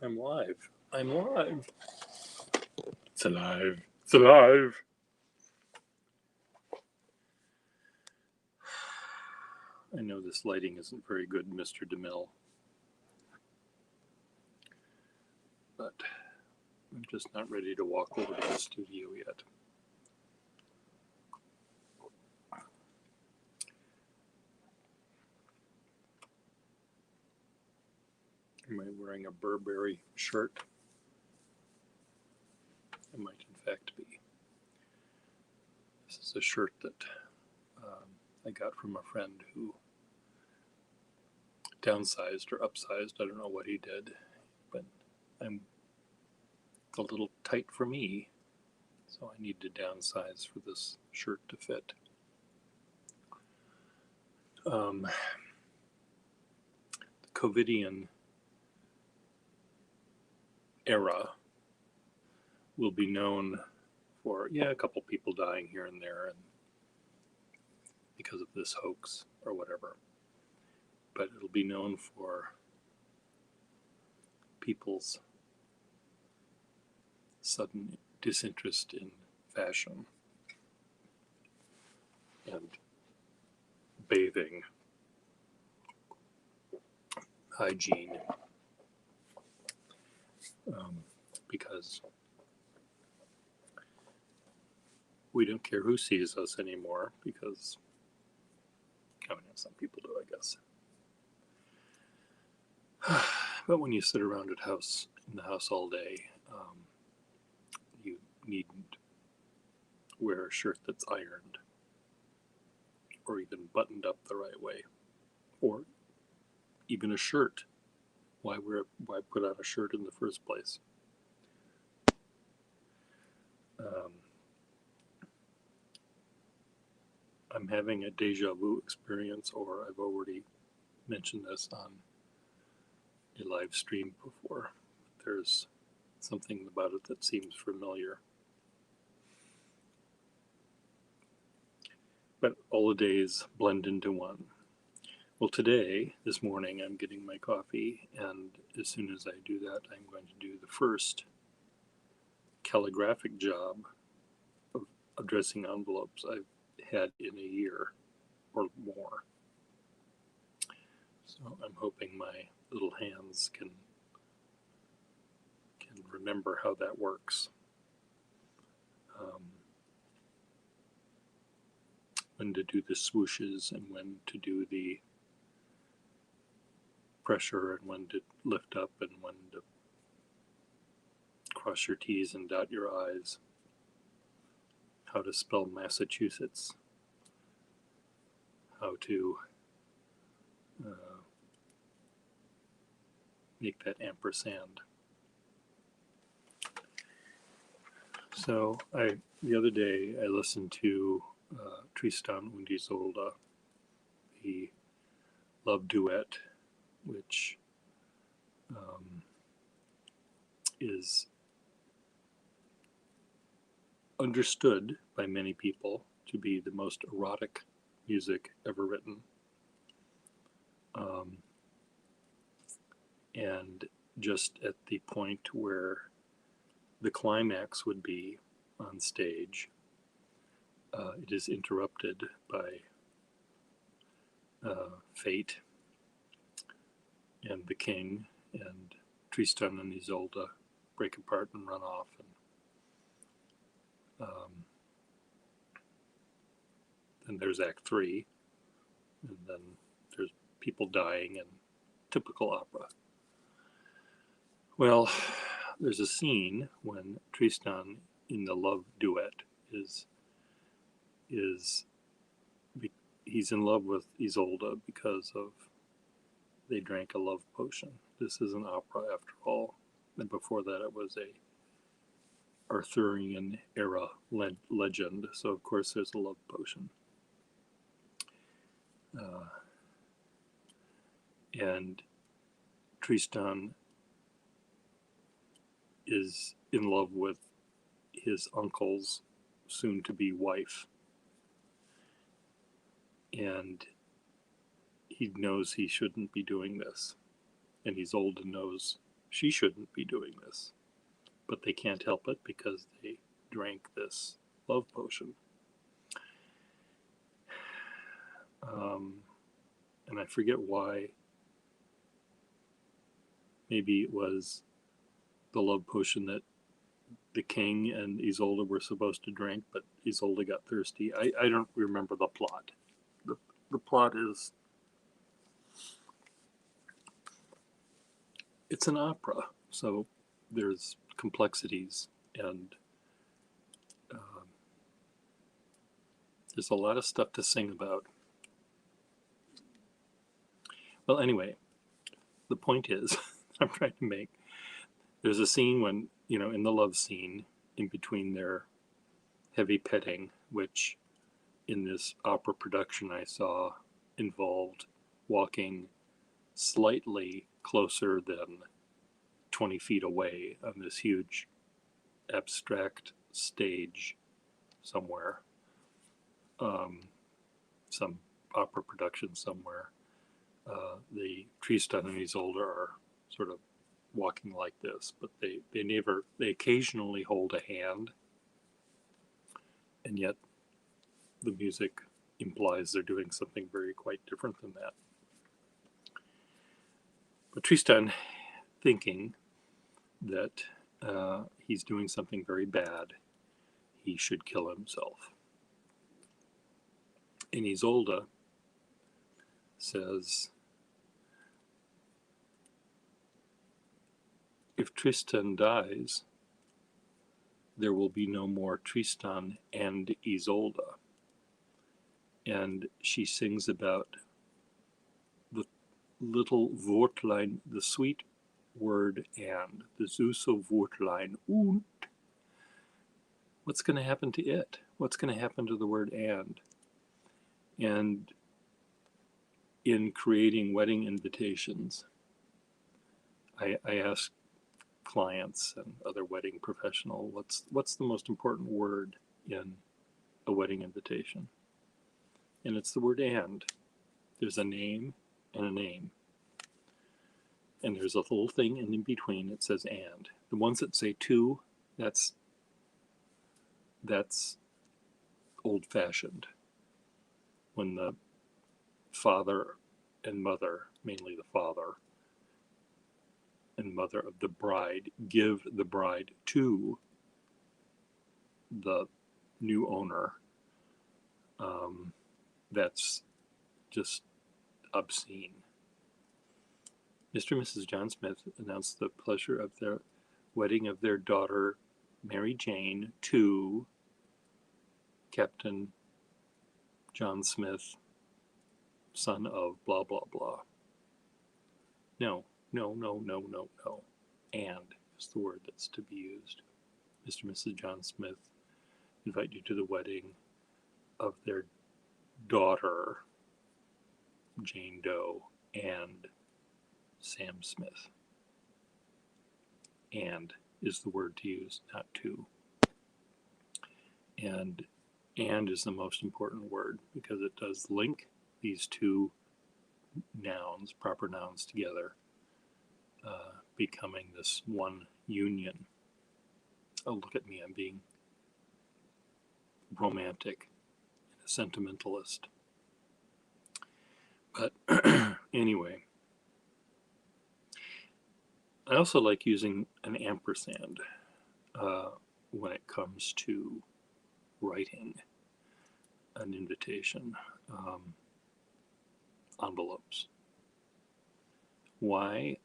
I'm live. I'm live. It's alive. It's alive. I know this lighting isn't very good, Mr. DeMille, but I'm just not ready to walk over to the studio yet. Am I wearing a Burberry shirt? I might, in fact, be. This is a shirt that I got from a friend who downsized or upsized. I don't know what he did, but I'm a little tight for me, so I need to downsize for this shirt to fit. The COVIDian era will be known for, a couple people dying here and there and because of this hoax or whatever. But it'll be known for people's sudden disinterest in fashion and bathing, hygiene, because we don't care who sees us anymore, because some people do, I guess. But when you sit around in the house all day, you needn't wear a shirt that's ironed or even buttoned up the right way, or even a shirt. Why put on a shirt in the first place? I'm having a deja vu experience, or I've already mentioned this on a live stream before. There's something about it that seems familiar. But all the days blend into one. Well, this morning, I'm getting my coffee, and as soon as I do that, I'm going to do the first calligraphic job of addressing envelopes I've had in a year or more. So I'm hoping my little hands can remember how that works. When to do the swooshes and when to do the pressure and when to lift up and when to cross your T's and dot your I's. How to spell Massachusetts. How to make that ampersand. So the other day I listened to Tristan und Isolde, the love duet, which is understood by many people to be the most erotic music ever written. And just at the point where the climax would be on stage, it is interrupted by fate and the king, and Tristan and Isolde break apart and run off. And then there's Act 3, and then there's people dying, and typical opera. Well, there's a scene when Tristan in the love duet he's in love with Isolde because they drank a love potion. This is an opera after all, and before that it was a Arthurian era legend, so of course there's a love potion. And Tristan is in love with his uncle's soon-to-be wife, and he knows he shouldn't be doing this, and Isolde knows she shouldn't be doing this, but they can't help it because they drank this love potion. And I forget why. Maybe it was the love potion that the king and Isolde were supposed to drink, but Isolde got thirsty. I don't remember the plot. The plot is, it's an opera, so there's complexities, and there's a lot of stuff to sing about. Well, anyway, the point is I'm trying to make, there's a scene when, in the love scene, in between their heavy petting, which in this opera production I saw involved walking slightly closer than 20 feet away on this huge abstract stage somewhere, some opera production somewhere. The Tristan and Isolde are sort of walking like this, but they occasionally hold a hand, and yet the music implies they're doing something very quite different than that. But Tristan, thinking that he's doing something very bad, he should kill himself. And Isolde says, if Tristan dies, there will be no more Tristan and Isolde. And she sings about the little Wortlein, the sweet word and, the süße Wortlein und. What's going to happen to it? What's going to happen to the word and? And in creating wedding invitations, I ask clients and other wedding professionals, what's the most important word in a wedding invitation? And it's the word and. There's a name and a name. And there's a little thing in between that says and. The ones that say to, that's old-fashioned. When the father and mother, mainly the father and mother of the bride, give the bride to the new owner, that's just obscene. Mr. and Mrs. John Smith announced the pleasure of their wedding of their daughter, Mary Jane, to Captain John Smith, son of blah, blah, blah. No. And is the word that's to be used. Mr. and Mrs. John Smith invite you to the wedding of their daughter, Jane Doe, and Sam Smith. And is the word to use, not to. And is the most important word because it does link these two nouns, proper nouns, together, becoming this one union. Oh, look at me, I'm being romantic, a sentimentalist. But anyway, I also like using an ampersand when it comes to writing an invitation, envelopes. Why?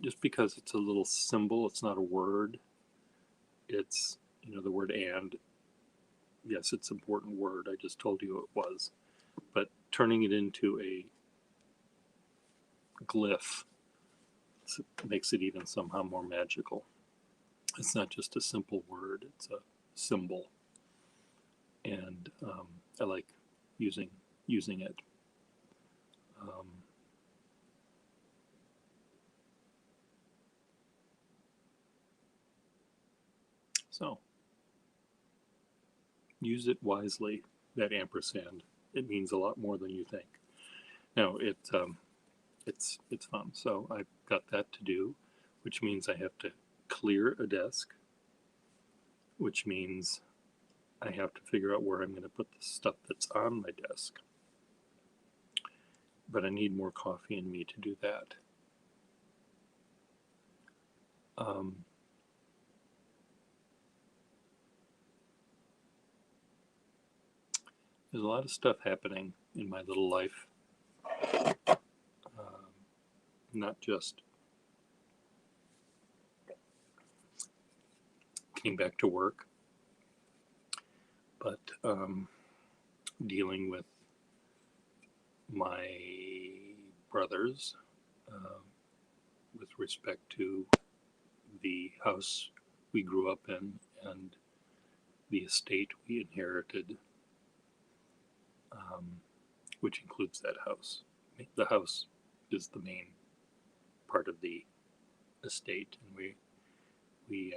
Just because it's a little symbol, it's not a word. It's, the word and, yes, it's an important word. I just told you it was. But turning it into a glyph makes it even somehow more magical. It's not just a simple word, it's a symbol. And I like using it. So use it wisely, that ampersand. It means a lot more than you think. No, it's fun. So got that to do, which means I have to clear a desk, which means I have to figure out where I'm going to put the stuff that's on my desk. But I need more coffee in me to do that. There's a lot of stuff happening in my little life. Not just getting back to work, but dealing with my brothers with respect to the house we grew up in and the estate we inherited, which includes that house. The house is the main part of the estate, and we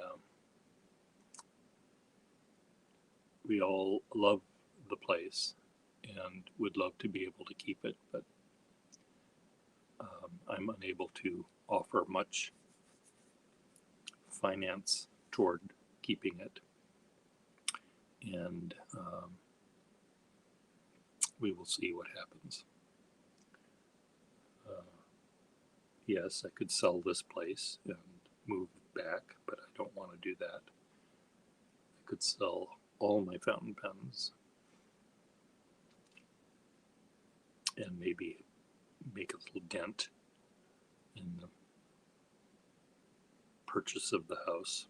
all love the place and would love to be able to keep it, but I'm unable to offer much finance toward keeping it, and we will see what happens. Yes, I could sell this place and move back, but I don't want to do that. I could sell all my fountain pens and maybe make a little dent in the purchase of the house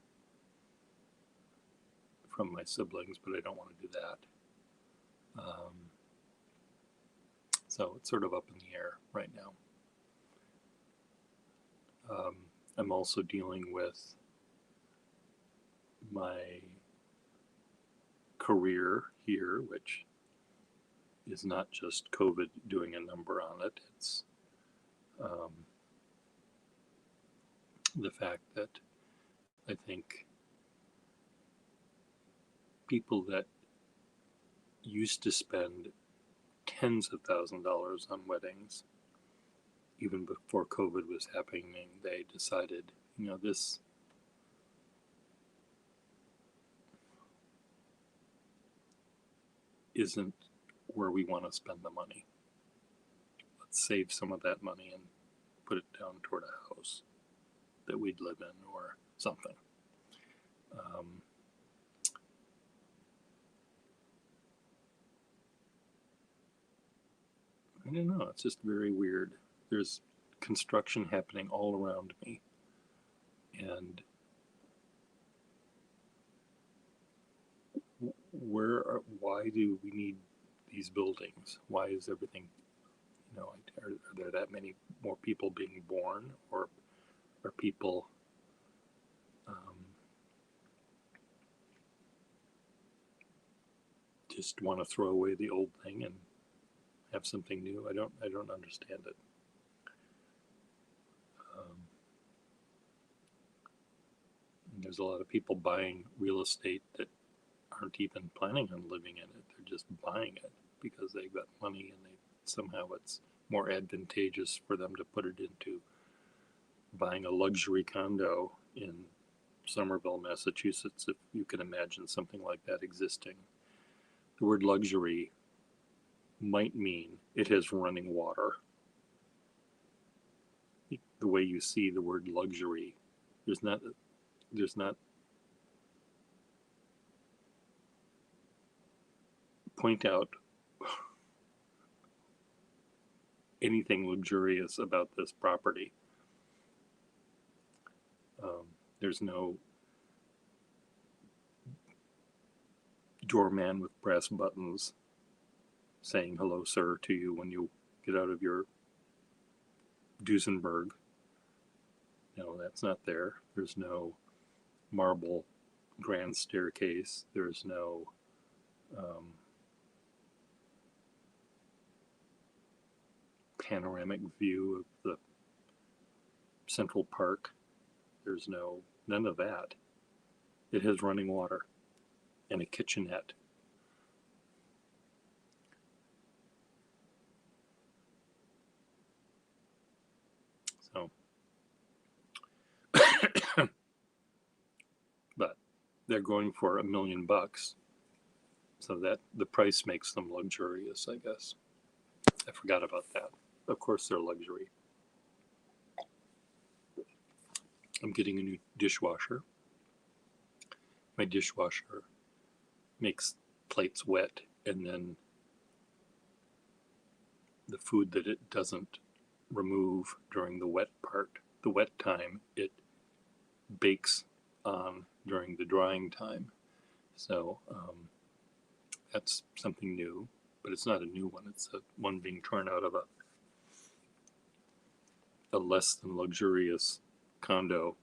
from my siblings, but I don't want to do that. So it's sort of up in the air right now. I'm also dealing with my career here, which is not just COVID doing a number on it. It's the fact that I think people that used to spend tens of thousands of dollars on weddings, even before COVID was happening, they decided, this isn't where we want to spend the money. Let's save some of that money and put it down toward a house that we'd live in or something. I don't know, it's just very weird. There's construction happening all around me, and why do we need these buildings? Why is everything, are there that many more people being born, or are people just want to throw away the old thing and have something new? I don't understand it. There's a lot of people buying real estate that aren't even planning on living in it. They're just buying it because they've got money, and somehow it's more advantageous for them to put it into buying a luxury condo in Somerville, Massachusetts, if you can imagine something like that existing. The word luxury might mean it has running water. The way you see the word luxury, there's not point out anything luxurious about this property. There's no doorman with brass buttons saying hello, sir, to you when you get out of your Duesenberg. No, that's not there. There's no marble grand staircase. There's no panoramic view of the Central Park. There's none of that. It has running water and a kitchenette. So they're going for $1 million, so that the price makes them luxurious, I guess. I forgot about that. Of course, they're luxury. I'm getting a new dishwasher. My dishwasher makes plates wet, and then the food that it doesn't remove during the wet part, the wet time, it bakes on during the drying time. So that's something new, but it's not a new one. It's a one being torn out of a less than luxurious condo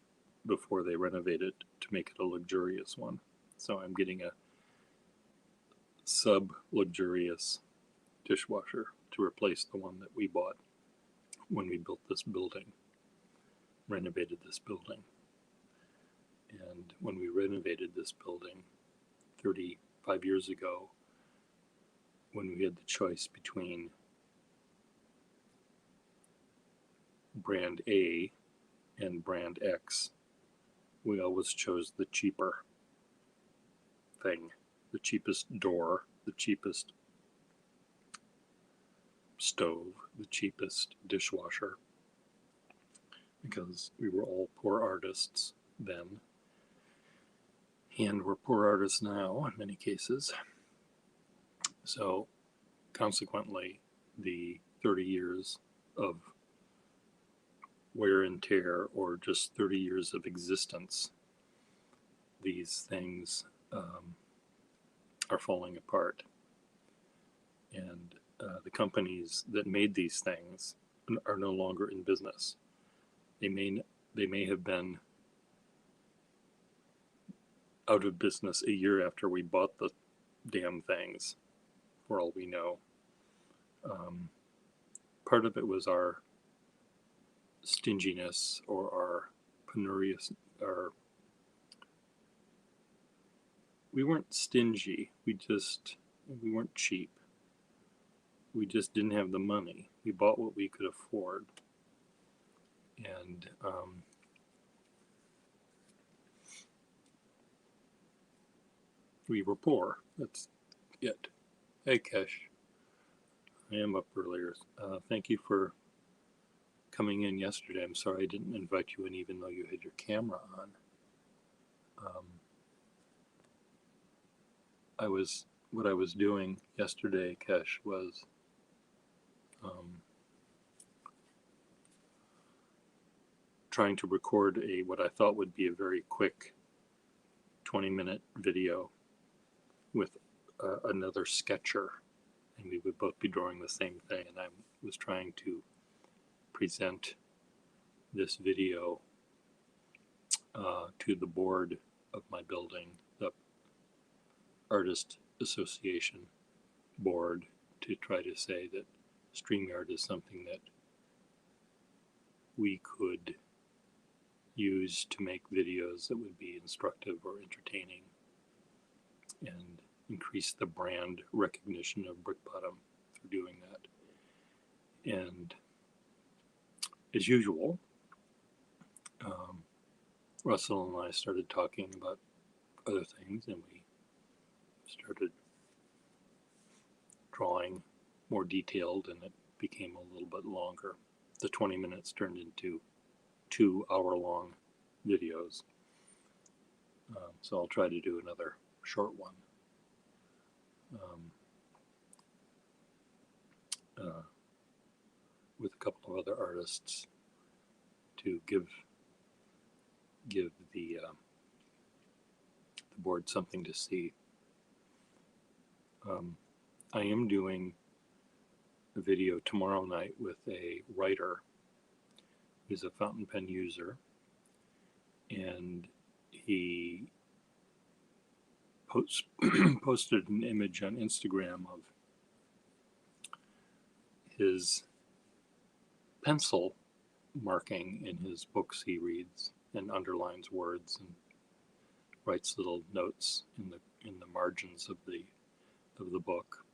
before they renovate it to make it a luxurious one. So I'm getting a sub-luxurious dishwasher to replace the one that we bought when we built this building, renovated this building. And when we renovated this building 35 years ago, when we had the choice between brand A and brand X, we always chose the cheaper thing, the cheapest door, the cheapest stove, the cheapest dishwasher, because we were all poor artists then, and we're poor artists now in many cases. So consequently, the 30 years of wear and tear, or just 30 years of existence, these things are falling apart. And the companies that made these things are no longer in business. They may have been out of business a year after we bought the damn things, for all we know. Part of it was our stinginess, or our penurious, or we weren't stingy, we weren't cheap. We just didn't have the money. We bought what we could afford. And we were poor. That's it. Hey, Kesh. I am up earlier. Thank you for coming in yesterday. I'm sorry I didn't invite you in, even though you had your camera on. What I was doing yesterday, Kesh, was trying to record what I thought would be a very quick 20-minute video with another sketcher, and we would both be drawing the same thing, and I was trying to present this video to the board of my building, the Artist Association board, to try to say that StreamYard is something that we could use to make videos that would be instructive or entertaining and increase the brand recognition of Brick Bottom for doing that. And as usual, Russell and I started talking about other things, and we started drawing more detailed, and it became a little bit longer. The 20 minutes turned into 2-hour-long videos. So I'll try to do another short one. With a couple of other artists to give the board something to see. I am doing a video tomorrow night with a writer who's a fountain pen user, and he posted an image on Instagram of his pencil marking in his books he reads, and underlines words and writes little notes in the margins of the book.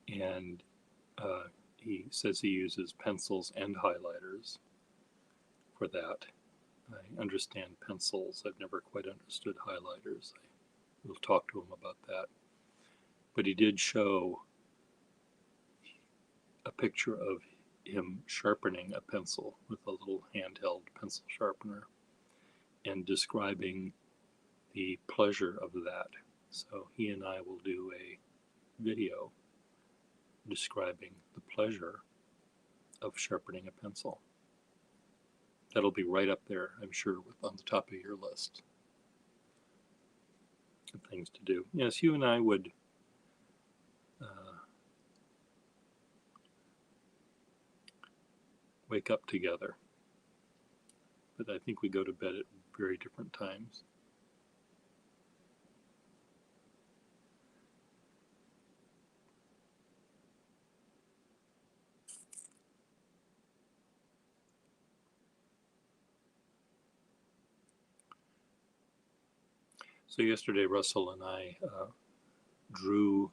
And he says he uses pencils and highlighters for that. I understand pencils. I've never quite understood highlighters. I will talk to him about that. But he did show a picture of him sharpening a pencil with a little handheld pencil sharpener and describing the pleasure of that. So he and I will do a video describing the pleasure of sharpening a pencil. That'll be right up there, I'm sure, on the top of your list of things to do. Yes, you and I would wake up together, but I think we go to bed at very different times. So yesterday, Russell and I drew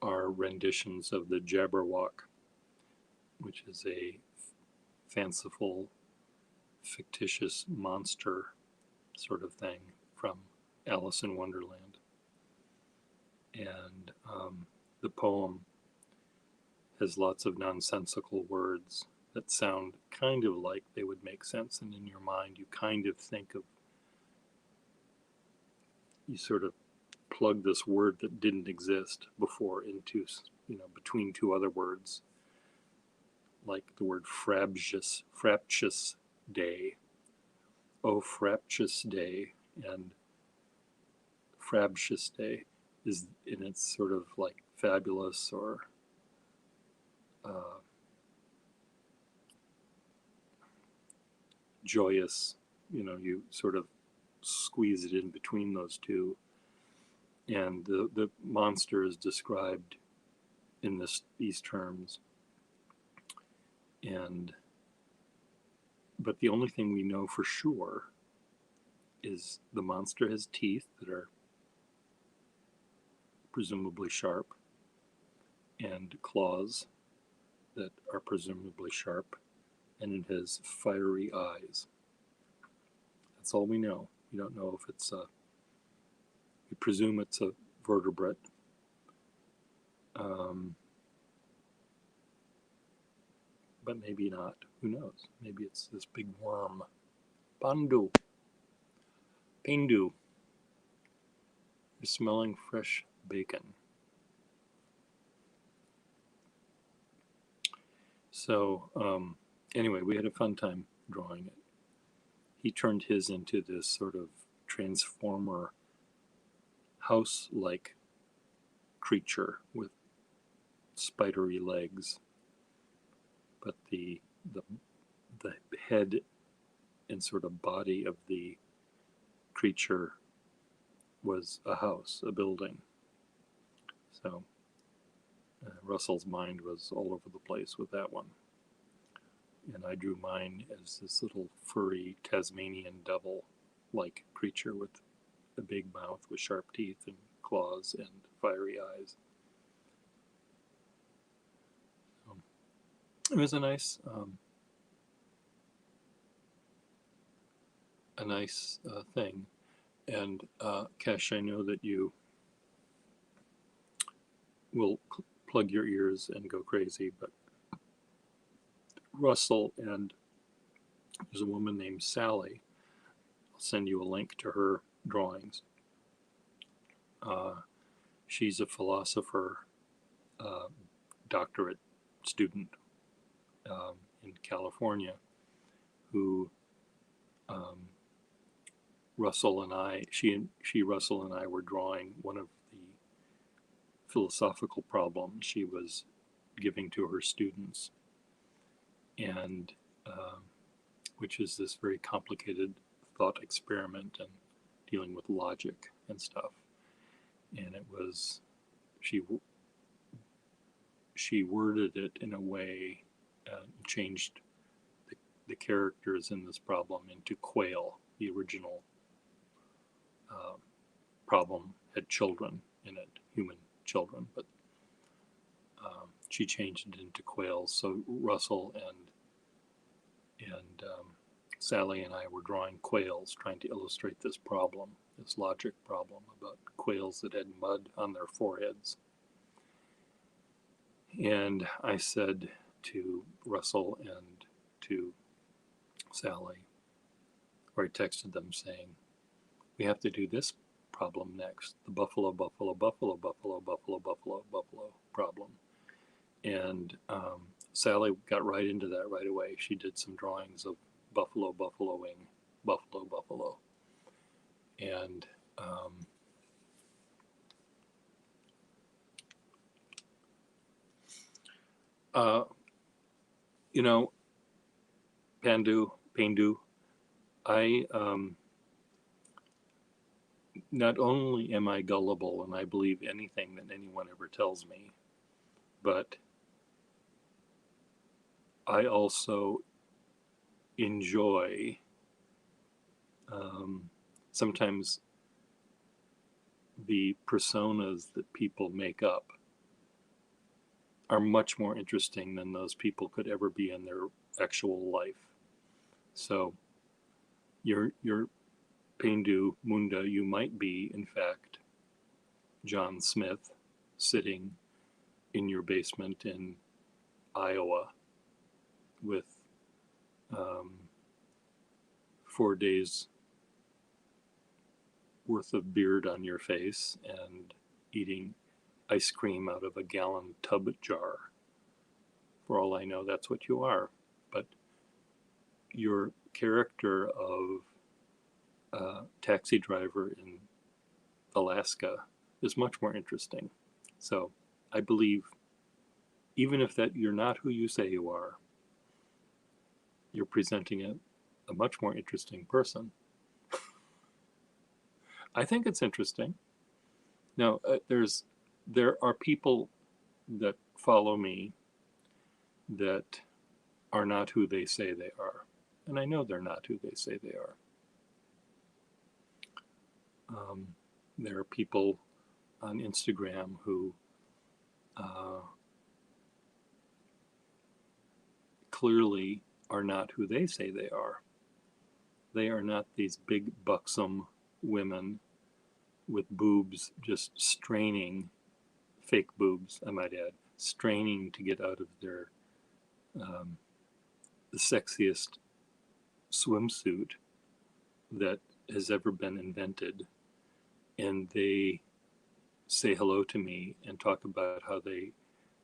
our renditions of the Jabberwock, which is a fanciful, fictitious monster sort of thing from Alice in Wonderland. And the poem has lots of nonsensical words that sound kind of like they would make sense, and in your mind you kind of think of, you sort of plug this word that didn't exist before into, between two other words, like the word frabjous day. Oh, fraptious day. And frabjous day is, and it's sort of like fabulous or joyous. You sort of squeeze it in between those two. And the monster is described in these terms. But the only thing we know for sure is the monster has teeth that are presumably sharp and claws that are presumably sharp, and it has fiery eyes. That's all we know. We don't know if it's we presume it's a vertebrate. But maybe not. Who knows? Maybe it's this big worm. Pandu. Pindu. You're smelling fresh bacon. So, anyway, we had a fun time drawing it. He turned his into this sort of transformer house-like creature with spidery legs, but the head and sort of body of the creature was a house, a building. So Russell's mind was all over the place with that one. And I drew mine as this little furry Tasmanian devil-like creature with a big mouth with sharp teeth and claws and fiery eyes. It was a nice thing. And Kesh, I know that you will plug your ears and go crazy, but Russell and there's a woman named Sally. I'll send you a link to her drawings. She's a philosopher, doctorate student in California, who Russell and I were drawing one of the philosophical problems she was giving to her students, and which is this very complicated thought experiment and dealing with logic and stuff. And it was, she worded it in a way, changed the characters in this problem into quail. The original problem had children in it, human children, but she changed it into quails. So Russell and Sally and I were drawing quails, trying to illustrate this problem, this logic problem about quails that had mud on their foreheads. And I said to Russell and to Sally, or I texted them saying, we have to do this problem next, the buffalo, buffalo, buffalo, buffalo, buffalo, buffalo, buffalo problem. And Sally got right into that right away. She did some drawings of buffalo, buffaloing, buffalo, buffalo. And you know, Pandu, I not only am I gullible and I believe anything that anyone ever tells me, but I also enjoy sometimes the personas that people make up are much more interesting than those people could ever be in their actual life. So your Pendu Munda, you might be, in fact, John Smith sitting in your basement in Iowa with 4 days worth of beard on your face and eating ice cream out of a gallon tub jar. For all I know, that's what you are. But your character of taxi driver in Alaska is much more interesting. So I believe even if that you're not who you say you are, you're presenting a much more interesting person. I think it's interesting. Now, there are people that follow me that are not who they say they are. And I know they're not who they say they are. There are people on Instagram who clearly are not who they say they are. They are not these big, buxom women with boobs just straining, fake boobs, I might add, straining to get out of their the sexiest swimsuit that has ever been invented. And they say hello to me and talk about how they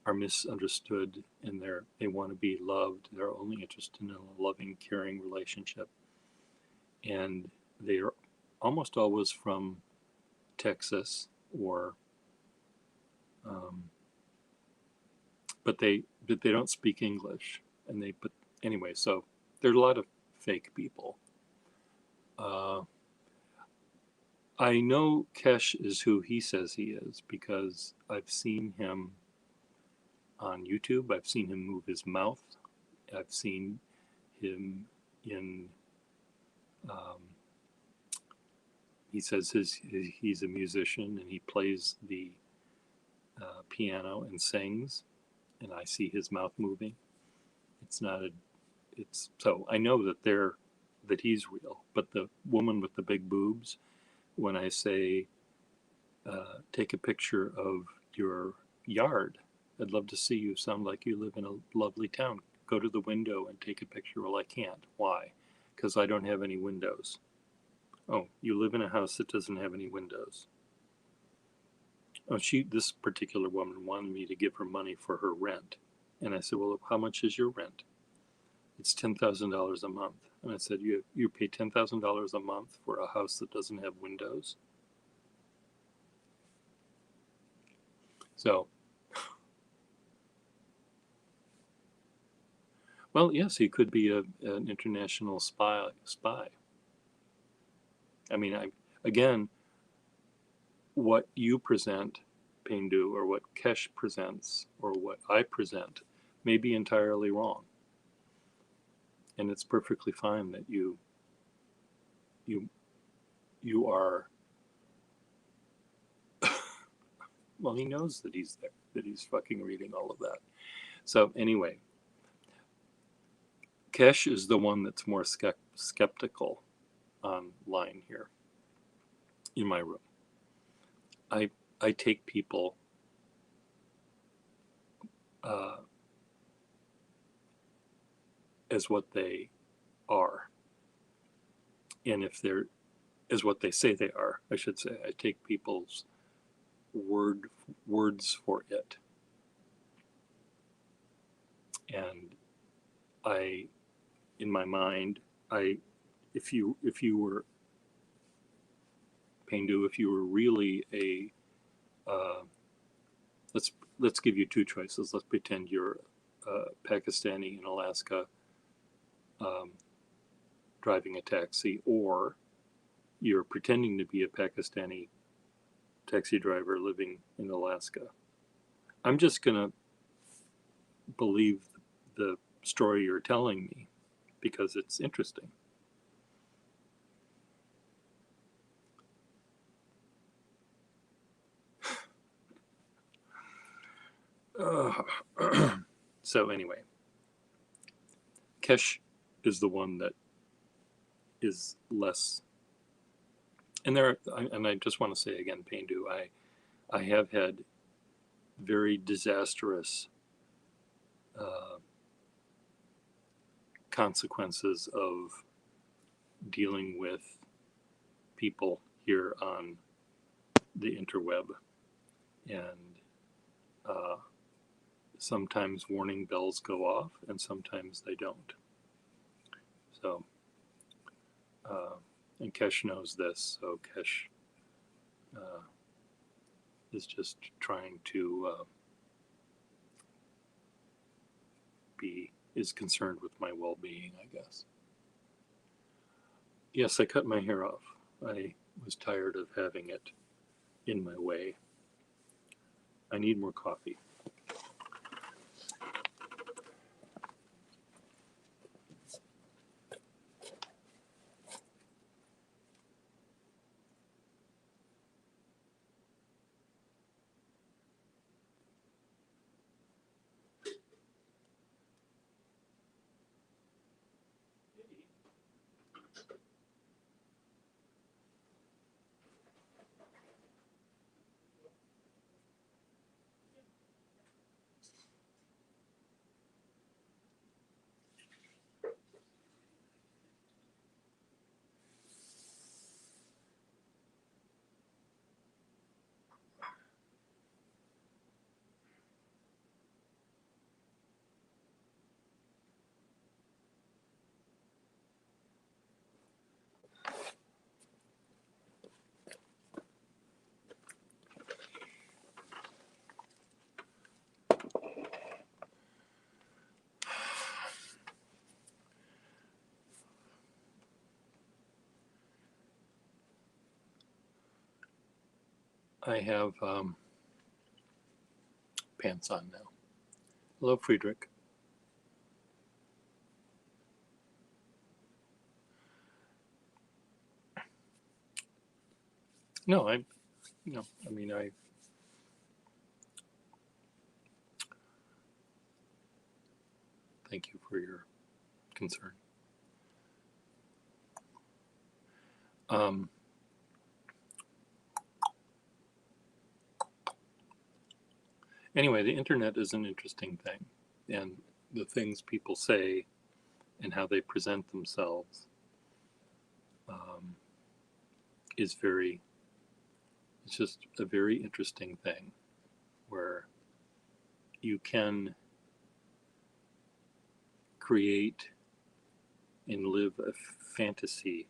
are misunderstood and they want to be loved. They're only interested in a loving, caring relationship. And they are almost always from Texas or but they don't speak English. But anyway, so there's a lot of fake people. I know Kesh is who he says he is because I've seen him on YouTube. I've seen him move his mouth. I've seen him in. He says he's a musician and he plays the piano and sings, and I see his mouth moving. It's not a. It's so I know that he's real. But the woman with the big boobs, when I say take a picture of your yard, I'd love to see you. Sound like you live in a lovely town. Go to the window and take a picture. Well, I can't. Why? Because I don't have any windows. Oh, you live in a house that doesn't have any windows. Oh, this particular woman wanted me to give her money for her rent. And I said, well, how much is your rent? It's $10,000 a month. And I said, you pay $10,000 a month for a house that doesn't have windows? So, well, yes, he could be an international spy. I mean, again, what you present, Pendu, or what Kesh presents, or what I present, may be entirely wrong. And it's perfectly fine that you are. Well, he knows that he's there, that he's fucking reading all of that. So anyway, Kesh is the one that's more skeptical online here in my room. I take people as what they are, and if they're as what they say they are, I should say. I take people's words for it, and in my mind, if you were Paindu, if you were really a let's give you two choices. Let's pretend you're Pakistani in Alaska, driving a taxi, or you're pretending to be a Pakistani taxi driver living in Alaska. I'm just gonna believe the story you're telling me because it's interesting. So anyway, Kesh is the one that is less. And I just want to say again, Paindu, I have had very disastrous consequences of dealing with people here on the interweb, and sometimes warning bells go off and sometimes they don't. So and Kesh knows this, so Kesh is just trying to is concerned with my well-being, I guess. Yes, I cut my hair off. I was tired of having it in my way. I need more coffee. I have pants on now. Hello, Friedrich. No, I thank you for your concern. Anyway, the internet is an interesting thing, and the things people say and how they present themselves is it's just a very interesting thing where you can create and live a fantasy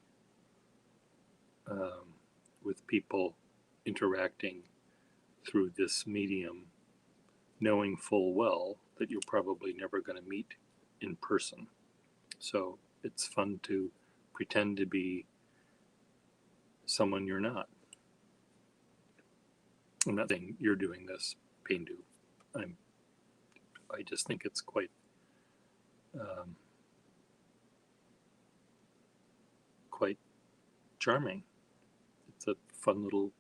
with people interacting through this medium, knowing full well that you're probably never going to meet in person. So it's fun to pretend to be someone you're not. I'm not saying you're doing this, Paindu. I just think it's quite quite charming. It's a fun little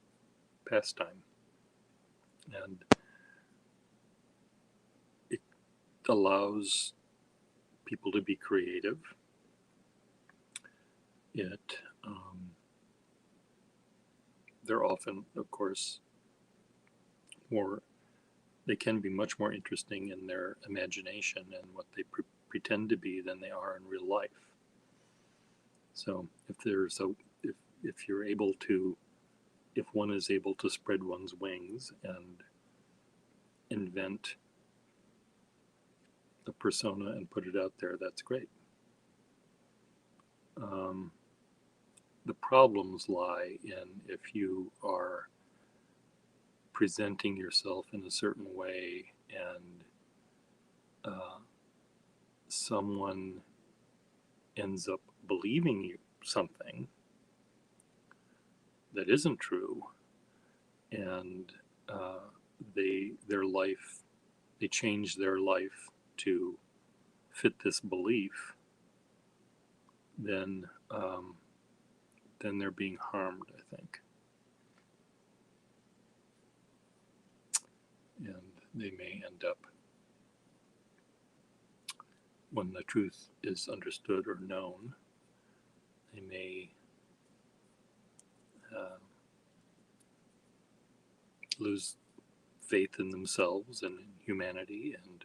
pastime, and it allows people to be creative. it they're often, of course, more they can be much more interesting in their imagination and what they pretend to be than they are in real life. So if you're able to, if one is able to spread one's wings and invent a persona and put it out there, that's great. The problems lie in if you are presenting yourself in a certain way and someone ends up believing you something that isn't true, and they change their life to fit this belief, then then they're being harmed, I think, and they may end up, when the truth is understood or known, they may lose faith in themselves and in humanity and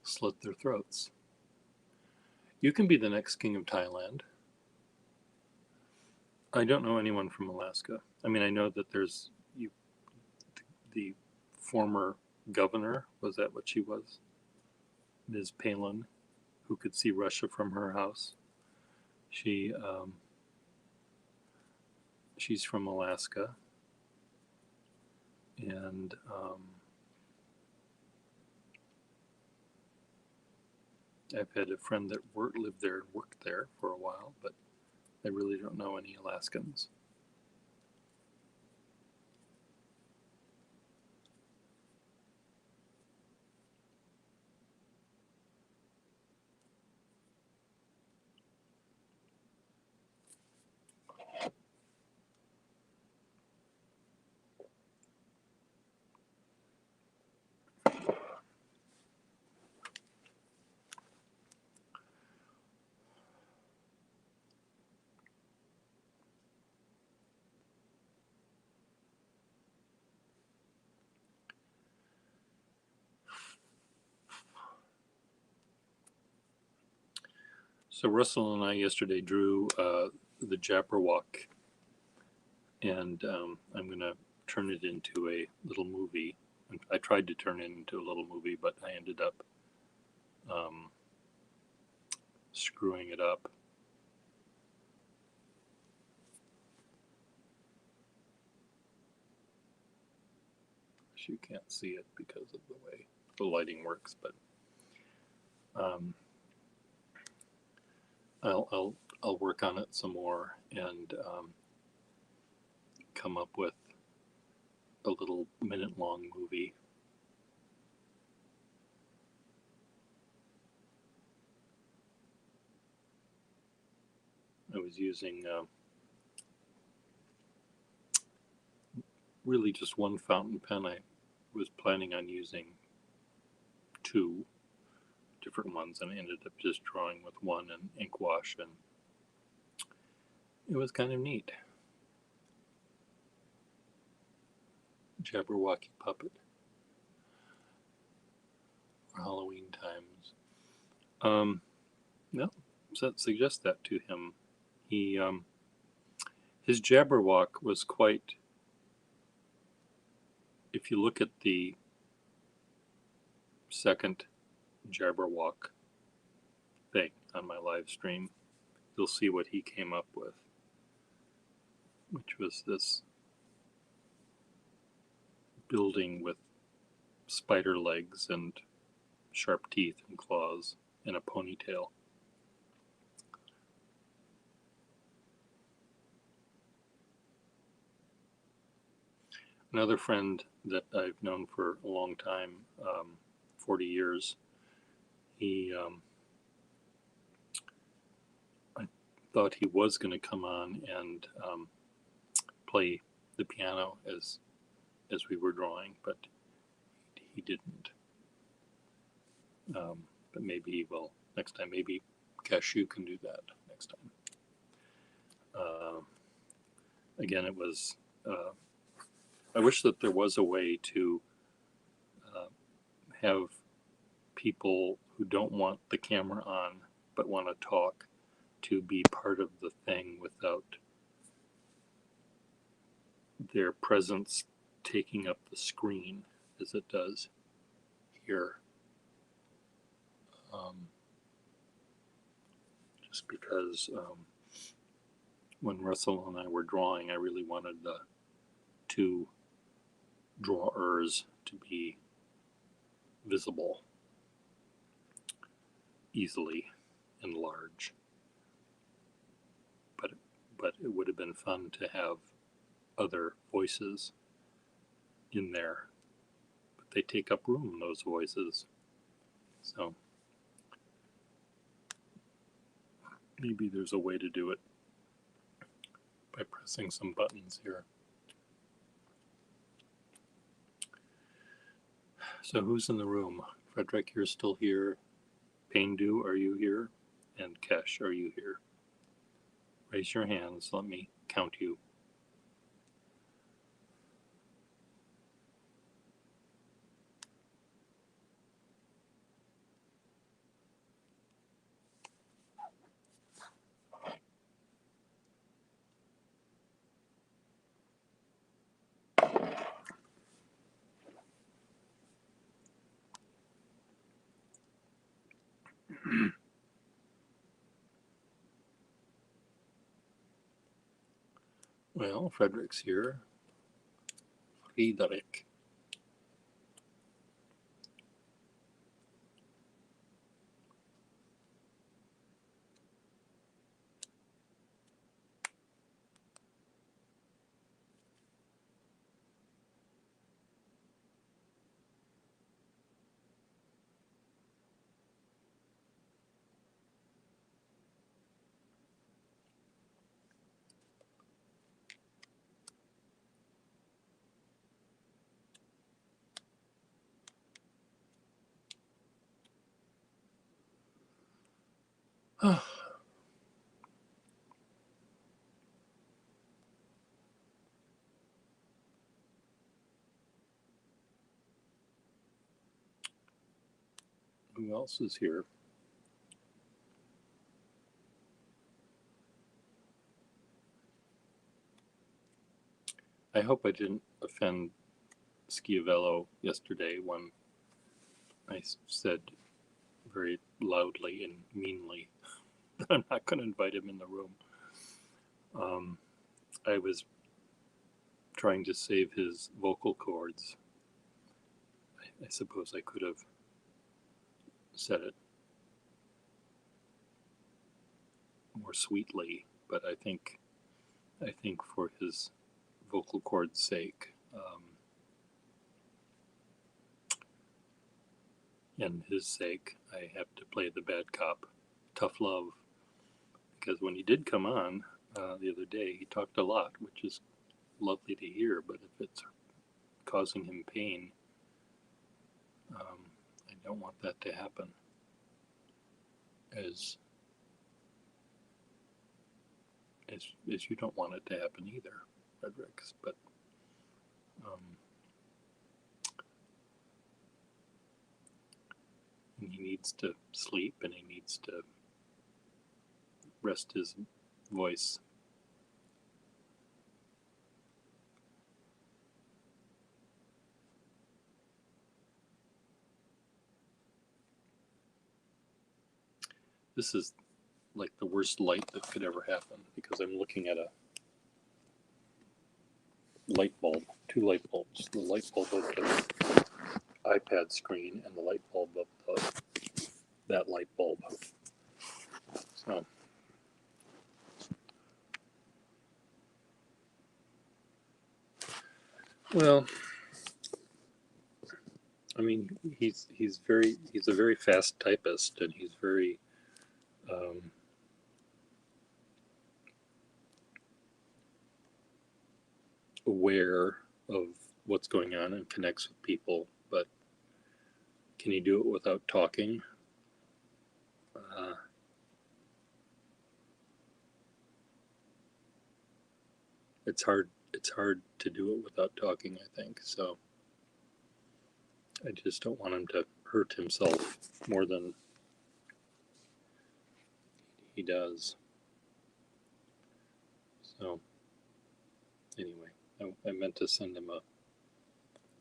slit their throats. You can be the next king of Thailand. I don't know anyone from Alaska. I mean, I know that there's the former governor, was that what she was? Ms. Palin, who could see Russia from her house. She's from Alaska, and I've had a friend that lived there and worked there for a while, but I really don't know any Alaskans. So Russell and I yesterday drew the Jabberwock, and I'm going to turn it into a little movie. I tried to turn it into a little movie, but I ended up screwing it up. You can't see it because of the way the lighting works, but I'll work on it some more and come up with a little minute-long movie. I was using really just one fountain pen. I was planning on using two different ones, and I ended up just drawing with one and ink wash, and it was kind of neat. Jabberwocky puppet for Halloween times. No, suggest that to him. He his Jabberwock was quite. If you look at the second Jabberwock thing on my live stream, you'll see what he came up with, which was this building with spider legs and sharp teeth and claws and a ponytail. Another friend that I've known for a long time, 40 years, he I thought he was going to come on and play the piano as we were drawing, but he didn't. But maybe he will next time. Maybe Cashew can do that next time. Again, it was. I wish that there was a way to have people who don't want the camera on but want to talk to be part of the thing without their presence taking up the screen as it does here. Just because when Russell and I were drawing, I really wanted the two drawers to be visible easily and large. But it would have been fun to have other voices in there. But they take up room, those voices. So maybe there's a way to do it by pressing some buttons here. So who's in the room? Frederick, you're still here. Paindu, are you here? And Kesh, are you here? Raise your hands. Let me count you. Well, Frederick's here. Friedrich. Who else is here? I hope I didn't offend Schiavello yesterday when I said very loudly and meanly that I'm not going to invite him in the room. I was trying to save his vocal cords. I suppose I could have said it more sweetly, but I think for his vocal cords' sake, and his sake, I have to play the bad cop, tough love, because when he did come on the other day, he talked a lot, which is lovely to hear, but if it's causing him pain, I don't want that to happen. As you don't want it to happen either, Fredericks, but he needs to sleep and he needs to rest his voice. This is like the worst light that could ever happen because I'm looking at a light bulb, two light bulbs, the light bulb of the iPad screen and the light bulb of that light bulb. So well, I mean, he's a very fast typist, and he's very aware of what's going on and connects with people. But can he do it without talking? It's hard to do it without talking, I think. So I just don't want him to hurt himself more than he does. So anyway, I meant to send him a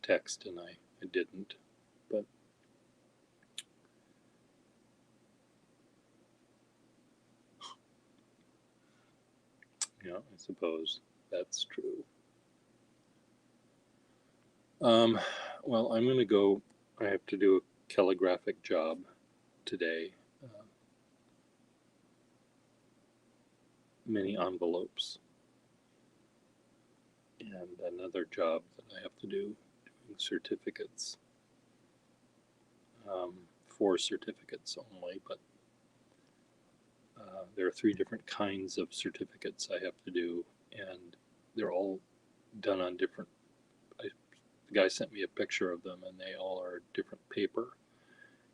text and I didn't. But yeah, I suppose that's true. Well, I'm going to go. I have to do a calligraphic job today. Many envelopes. And another job that I have to do, doing certificates. 4 certificates only, but there are 3 different kinds of certificates I have to do, and they're all done on different. The guy sent me a picture of them, and they all are different paper,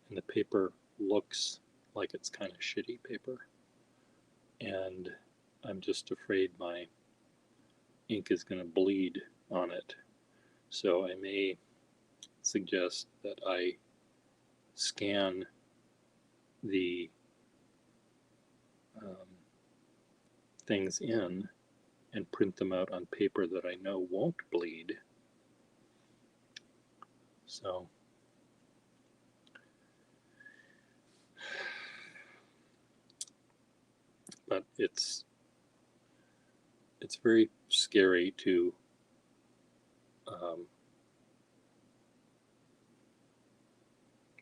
and the paper looks like it's kind of shitty paper, and I'm just afraid my ink is going to bleed on it. So I may suggest that I scan the things in and print them out on paper that I know won't bleed. So but it's very scary to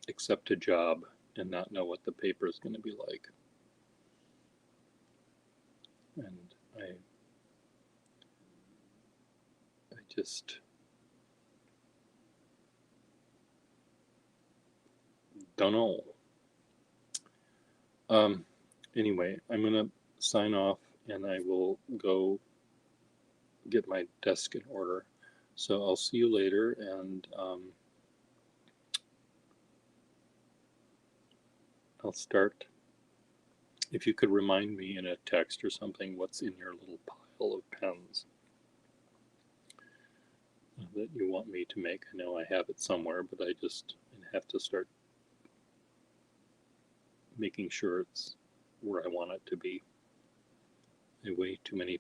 accept a job and not know what the paper is going to be like. And I just don't know. Anyway, I'm going to sign off and I will go get my desk in order. So I'll see you later, and I'll start. If you could remind me in a text or something what's in your little pile of pens that you want me to make. I know I have it somewhere, but I just have to start making sure it's where I want it to be. I have way too many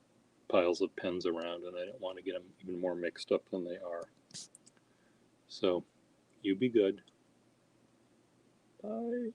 piles of pens around, and I don't want to get them even more mixed up than they are. So, you be good. Bye.